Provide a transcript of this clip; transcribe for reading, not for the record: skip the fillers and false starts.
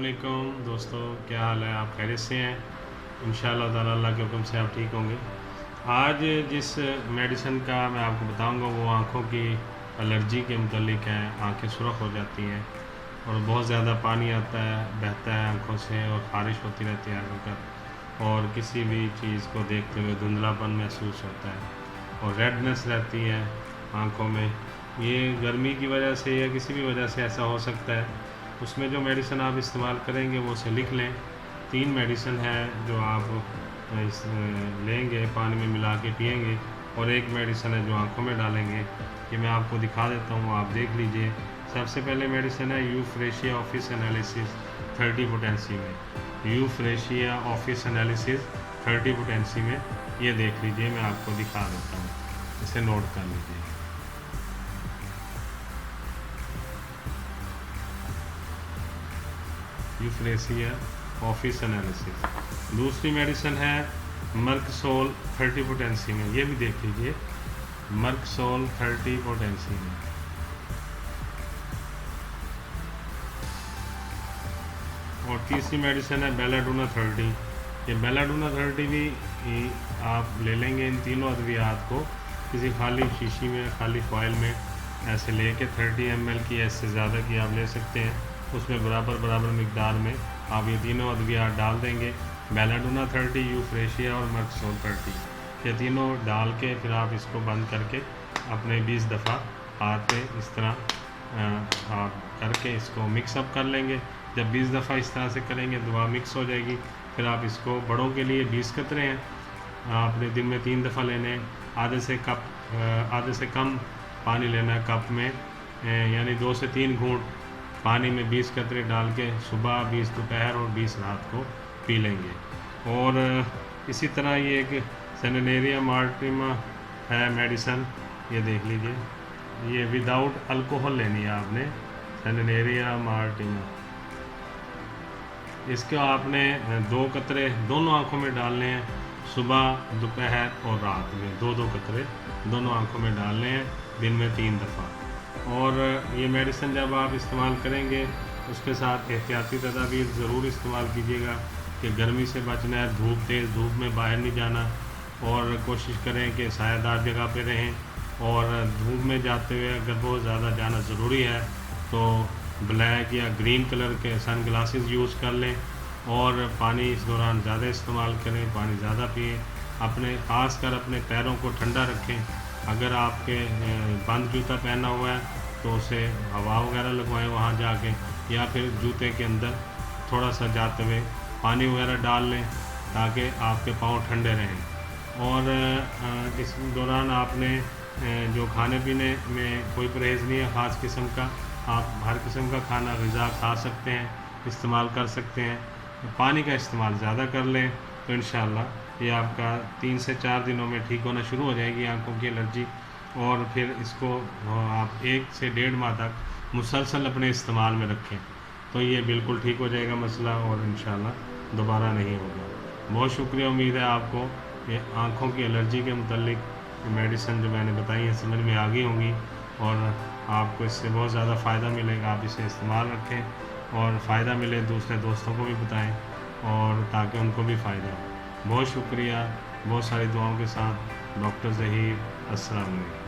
वालेकुम दोस्तों, क्या हाल है? आप खैरियत से हैं? इंशाअल्लाह ताला अल्लाह के हुक्म से आप ठीक होंगे। आज जिस मेडिसिन का मैं आपको बताऊंगा वो आँखों की एलर्जी के मुतल्लिक है। आँखें सुरख हो जाती हैं और बहुत ज़्यादा पानी आता है, बहता है आँखों से और ख़ारिश होती रहती है आँखों पर, और किसी भी चीज़ को देखते हुए धुंधलापन महसूस होता है और रेडनेस रहती है आँखों में। ये गर्मी की वजह से या किसी भी वजह से ऐसा हो सकता है। उसमें जो मेडिसिन आप इस्तेमाल करेंगे वो उसे लिख लें। 3 मेडिसिन है जो आप लेंगे, पानी में मिला के पिएंगे, और एक मेडिसिन है जो आँखों में डालेंगे। ये मैं आपको दिखा देता हूँ, आप देख लीजिए। सबसे पहले मेडिसिन है यूफ्रेशिया ऑफिस एनालिसिस 30 पोटेंसी में। यूफ्रेशिया ऑफिस एनालिसिस 30 पोटेंसी में, ये देख लीजिए, मैं आपको दिखा देता हूँ, इसे नोट कर लीजिए। Euphrasia office analysis. दूसरी मेडिसिन है मर्कसोल 30 पोटेंसी में, ये भी देख लीजिए, मर्कसोल 30 पोटेंसी में। और तीसरी मेडिसिन है बेलाडोना 30। ये बेलाडोना 30 भी आप ले लेंगे। इन तीनों अद्वियात को किसी खाली शीशी में, खाली फॉइल में ऐसे लेके 30 ml की, ऐसे ज़्यादा की आप ले सकते हैं, उसमें बराबर मिकदार में आप ये तीनों अद्वियात डाल देंगे। बेलाडोना 30, यूफ्रेशिया और मर्कसोल 30, ये तीनों डाल के फिर आप इसको बंद करके अपने 20 दफ़ा हाथ में इस तरह आप करके इसको मिक्सअप कर लेंगे। जब 20 दफ़ा इस तरह से करेंगे दवा मिक्स हो जाएगी। फिर आप इसको, बड़ों के लिए 20 कतरे हैं, आपने दिन में 3 दफ़ा लेने हैं। आधे से कम पानी लेना है कप में, यानी 2 से 3 घूंट पानी में 20 कतरे डाल के सुबह 20 दोपहर और 20 रात को पी लेंगे। और इसी तरह ये एक सेनेरिया मार्टिमा है मेडिसन, ये देख लीजिए, ये विदाउट अल्कोहल लेनी है आपने, सेनेरिया मार्टिमा। इसके आपने 2 कतरे दोनों आँखों में डालने हैं, सुबह दोपहर और रात में 2-2 कतरे दोनों आँखों में डालने हैं, दिन में 3 दफ़ा। और ये मेडिसिन जब आप इस्तेमाल करेंगे उसके साथ एहतियाती तदाबीर ज़रूर इस्तेमाल कीजिएगा कि गर्मी से बचना है, तेज़ धूप में बाहर नहीं जाना, और कोशिश करें कि सायादार जगह पे रहें। और धूप में जाते हुए अगर बहुत ज़्यादा जाना ज़रूरी है तो ब्लैक या ग्रीन कलर के सन ग्लासेस यूज़ कर लें, और पानी इस दौरान ज़्यादा इस्तेमाल करें, पानी ज़्यादा पिएँ। अपने ख़ास कर अपने पैरों को ठंडा रखें। अगर आपके बंद जूता पहना हुआ है तो उसे हवा वगैरह लगवाएं वहाँ जाके, या फिर जूते के अंदर थोड़ा सा जाते हुए पानी वगैरह डाल लें ताकि आपके पाँव ठंडे रहें। और इस दौरान आपने जो खाने पीने में कोई परहेज़ नहीं है ख़ास किस्म का, आप हर किस्म का खाना ग़िज़ा खा सकते हैं, इस्तेमाल कर सकते हैं। पानी का इस्तेमाल ज़्यादा कर लें तो इंशाअल्लाह ये आपका 3 से 4 दिनों में ठीक होना शुरू हो जाएगी आँखों की एलर्जी। और फिर इसको आप 1 से 1.5 माह तक मुसलसल अपने इस्तेमाल में रखें तो ये बिल्कुल ठीक हो जाएगा मसला, और इंशाअल्लाह दोबारा नहीं होगा। बहुत शुक्रिया, उम्मीद है आपको ये आँखों की एलर्जी के मुतल्लिक मेडिसिन जो मैंने बताई हैं समझ में आ गई होंगी, और आपको इससे बहुत ज़्यादा फ़ायदा मिलेगा। आप इसे इस्तेमाल रखें और फ़ायदा मिले दूसरे दोस्तों को भी बताएं, और ताकि उनको भी फ़ायदा हो। बहुत शुक्रिया, बहुत सारी दुआओं के साथ डॉक्टर ज़हीर। अस्सलाम वालेकुम।